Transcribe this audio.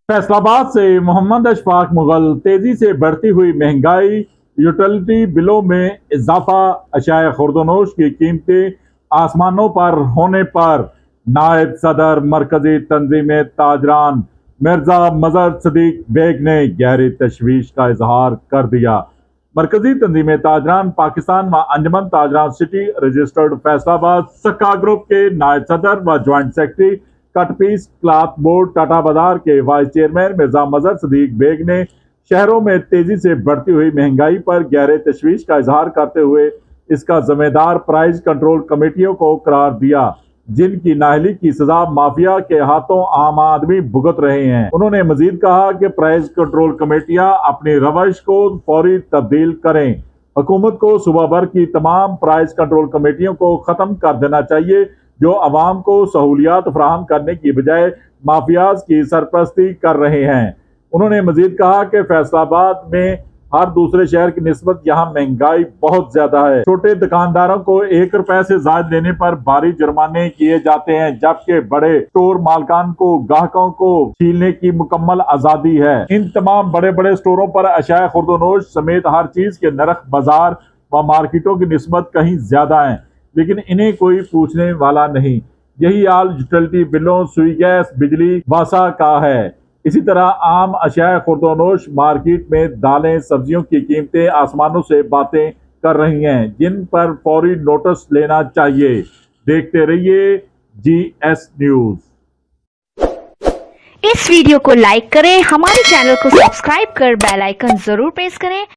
फैसलाबाद से मोहम्मद अशफाक मुगल। तेजी से बढ़ती हुई महंगाई, यूटिलिटी बिलों में इजाफा, अशिया खुर्दनोश की कीमतें आसमानों पर होने पर नायब सदर मरकजी तंजीम ताजरान मिर्जा मजहर सदीक बेग ने गहरी तशवीश का इजहार कर दिया। मरकजी तंजीम ताजरान पाकिस्तान व अंजमन ताजरान सिटी रजिस्टर्ड फैसलाबाद सक्का ग्रुप के नायब सदर व joint secretary cut piece cloth board Tata बाजार के वाइस चेयरमैन मिर्जा मजहर सदीक बेग ने शहरों में तेजी से बढ़ती हुई महंगाई पर गहरे तशवीश का इजहार करते हुए इसका जिम्मेदार प्राइस कंट्रोल कमेटियों को करार दिया, जिनकी नाअहली की सजा माफिया के हाथों आम आदमी भुगत रहे हैं। उन्होंने मजीद कहा कि प्राइस कंट्रोल कमेटियां अपनी रवश को फौरी तब्दील करें। हुकूमत को सूबा भर की तमाम प्राइस कंट्रोल कमेटियों को खत्म कर देना चाहिए, जो अवाम को सहूलियात फराहम करने की बजाय माफियाज की सरपरस्ती कर रहे हैं। उन्होंने मजीद कहा कि फैसलाबाद में हर दूसरे शहर की निस्बत यहाँ महंगाई बहुत ज्यादा है। छोटे दुकानदारों को 1 रुपए से ज्यादा देने पर भारी जुर्माने किए जाते हैं, जबकि बड़े स्टोर मालकान को ग्राहकों को छीलने की मुकम्मल आजादी है। इन तमाम बड़े बड़े स्टोरों पर अशिया खुर्दनोश समेत हर चीज के नरख बाजार व मार्केटों की निस्बत कहीं ज्यादा है, लेकिन इन्हें कोई पूछने वाला नहीं। यही हाल यूटिलिटी बिलों, सुई गैस, बिजली, वासा का है। इसी तरह आम अशिया खुर्दनोश मार्केट में दालें, सब्जियों की कीमतें आसमानों से बातें कर रही हैं, जिन पर फौरी नोटिस लेना चाहिए। देखते रहिए GS न्यूज। इस वीडियो को लाइक करें, हमारे चैनल को सब्सक्राइब कर बेल आइकन जरूर प्रेस करें